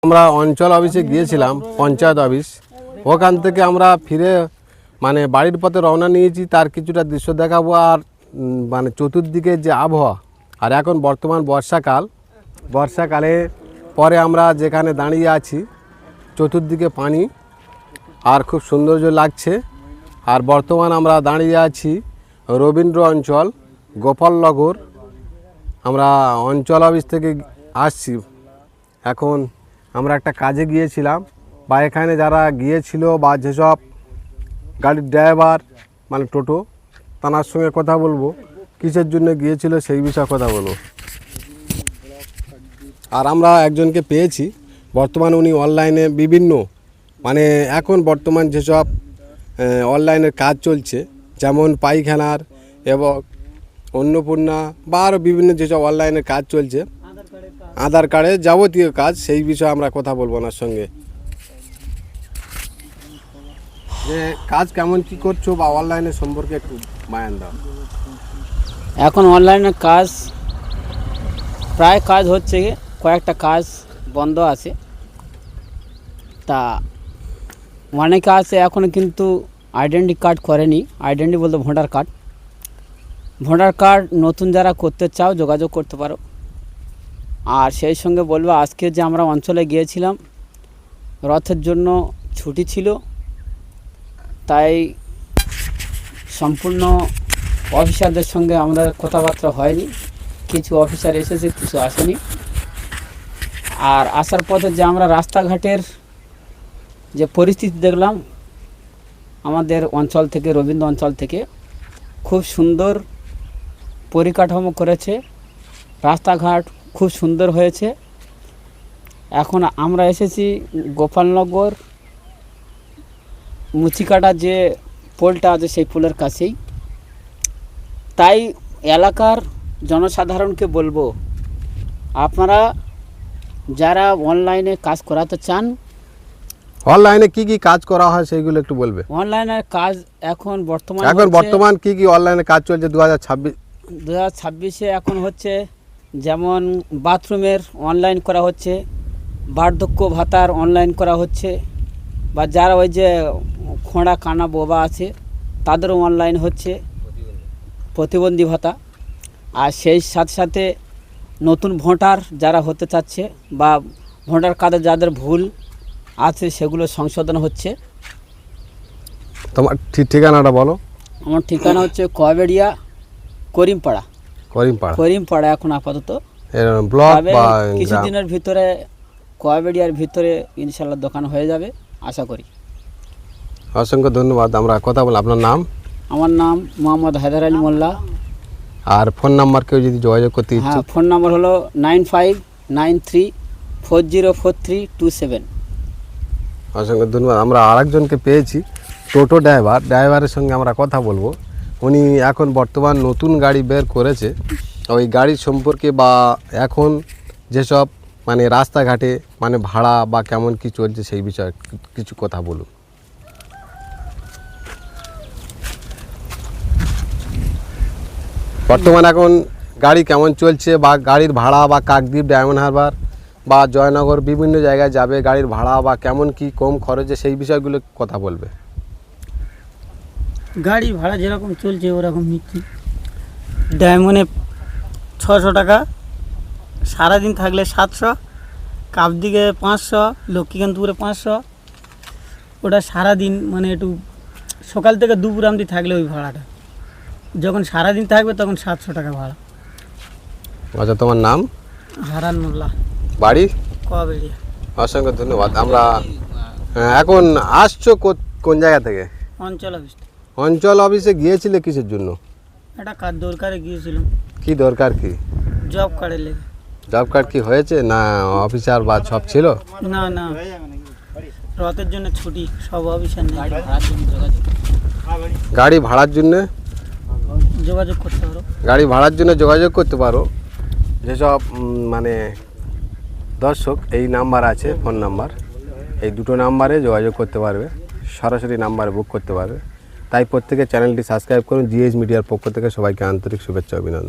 আমরা অঞ্চল অফিসে গিয়েছিলাম, পঞ্চায়েত অফিস। ওখান থেকে আমরা ফিরে মানে বাড়ির পথে রওনা নিয়েছি। তার কিছুটা দৃশ্য দেখাবো। আর মানে চতুর্দিকে যে আবহাওয়া, আর এখন বর্তমান বর্ষাকালে পরে আমরা যেখানে দাঁড়িয়ে আছি চতুর্দিকে পানি আর খুব সৌন্দর্য লাগছে। আর বর্তমান আমরা দাঁড়িয়ে আছি রবীন্দ্র অঞ্চল, গোপালনগর। আমরা অঞ্চল অফিস থেকে আসছি। এখন আমরা একটা কাজে গিয়েছিলাম, বা এখানে যারা গিয়েছিল বা যেসব গাড়ির ড্রাইভার মানে টোটো, তার সঙ্গে কথা বলবো, কিসের জন্য গিয়েছিল সেই বিষয়ে কথা বলবো। আর আমরা একজনকে পেয়েছি, বর্তমানে উনি অনলাইনে বিভিন্ন মানে এখন বর্তমান যেসব অনলাইনের কাজ চলছে, যেমন পায়খানার এবং অন্নপূর্ণা বা আরও বিভিন্ন যেসব অনলাইনের কাজ চলছে, আধার কার্ডের যাবতীয় কাজ, সেই বিষয়ে আমরা কথা বলবো ওনার সঙ্গে। যে কাজ কেমন কী করছো বা অনলাইনের সম্পর্কে একটু বায়ান দাও। এখন অনলাইনে কাজ প্রায় কাজ হচ্ছে, কয়েকটা কাজ বন্ধ আছে। তা অনেকে আছে এখন কিন্তু আইডেন্টি কার্ড করেনি। আইডেন্টি বলতে ভোটার কার্ড নতুন যারা করতে চাও যোগাযোগ করতে পারো। আর সেই সঙ্গে বলবো, আজকে যে আমরা অঞ্চলে গিয়েছিলাম রথের জন্য ছুটি ছিল, তাই সম্পূর্ণ অফিসারদের সঙ্গে আমাদের কথাবার্তা হয়নি। কিছু অফিসার এসেছে, কিছু আসেনি। আর আসার পথে যে আমরা রাস্তাঘাটের যে পরিস্থিতি দেখলাম আমাদের অঞ্চল থেকে, রবীন্দ্র অঞ্চল থেকে খুব সুন্দর পরিকাঠামো করেছে, রাস্তাঘাট খুব সুন্দর হয়েছে। এখন আমরা এসেছি গোপালনগর মুচিকাটা যে পোলটা আছে সেই পোলের কাছেই। তাই এলাকার জনসাধারণকে বলবো, আপনারা যারা অনলাইনে কাজ করাতে চান, অনলাইনে কি কি কাজ করা হয় সেইগুলো একটু বলবে। অনলাইনের কাজ এখন বর্তমান কি কি অনলাইনে কাজ চলছে 2026-এ এখন হচ্ছে, যেমন বাথরুমের অনলাইন করা হচ্ছে, বার্ধক্য ভাতার অনলাইন করা হচ্ছে, বা যারা ওই যে খোঁড়া কানা বোবা আছে তাদেরও অনলাইন হচ্ছে প্রতিবন্ধী ভাতা। আর সেই সাথে সাথে নতুন ভোটার যারা হতে চাচ্ছে বা ভোটার কার্ডে যাদের ভুল আছে সেগুলো সংশোধন হচ্ছে। তোমার ঠিকানাটা বলো। আমার ঠিকানা হচ্ছে কবেড়িয়া করিমপাড়া এখন আপাতত ব্লক। কিছুদিনের ভিতরে কবেড়িয়ার ভিতরে ইনশাল্লাহ দোকান হয়ে যাবে আশা করি। অসংখ্য ধন্যবাদ। আমরা কথা বলি। আপনার নাম? আমার নাম মোহাম্মদ হায়দার আলী মোল্লা। আর ফোন নাম্বার কেউ যদি যোগাযোগ করতে ইচ্ছুক? ফোন নাম্বার হলো 9593404327। অসংখ্য ধন্যবাদ। আমরা আরেকজনকে পেয়েছি, টোটো ড্রাইভারের সঙ্গে আমরা কথা বলবো। উনি এখন বর্তমান নতুন গাড়ি বের করেছে, ওই গাড়ির সম্পর্কে বা এখন যেসব মানে রাস্তাঘাটে মানে ভাড়া বা কেমন কি চলছে সেই বিষয়ে কিছু কথা বলুন। বর্তমান এখন গাড়ি কেমন চলছে, বা গাড়ির ভাড়া, বা কাকদ্বীপ, ডায়মন্ড হারবার বা জয়নগর বিভিন্ন জায়গায় যাবে, গাড়ির ভাড়া বা কেমন কি কম খরচে সেই বিষয়গুলো কথা বলবে। গাড়ি ভাড়া যেরকম চলছে ওরকম নিচ্ছি। ডায়মন্ডে 600 টাকা, সারাদিন থাকলে 700, কাকদ্বীপে 500, লক্ষ্মীকান্তপুরে 500। ওটা সারাদিন মানে একটু সকাল থেকে দুপুর অবধি থাকলে ওই ভাড়াটা, যখন সারাদিন থাকবে তখন 700 টাকা ভাড়া। আচ্ছা, তোমার নাম? হারান মোল্লা, বাড়ি? কবেড়িয়া। অসংখ্য ধন্যবাদ। আমরা এখন আসছো কোন জায়গা থেকে? অঞ্চল অফিস। অঞ্চল অফিসে গিয়েছিলে কিসের জন্য? একটা কাজ দরকারে গিয়েছিলাম। কি দরকার? কি জব কার্ডের লেগে। জব কার্ড কি হয়েছে না? অফিসার বা সব ছিল? না রথের জন্য ছুটি, সব অফিসার নেই। গাড়ি ভাড়ার জন্য যোগাযোগ করতে পারো। গাড়ি ভাড়ার জন্য যোগাযোগ করতে পারো। যেসব মানে দর্শক, এই নাম্বার আছে, ফোন নাম্বার, এই দুটো নাম্বারে যোগাযোগ করতে পারবে, সরাসরি নাম্বারে বুক করতে পারবে। তাই প্রত্যেকে চ্যানেলটি সাবস্ক্রাইব করুন। জিএস মিডিয়ার পক্ষ থেকে সবাইকে আন্তরিক শুভেচ্ছা অভিনন্দন।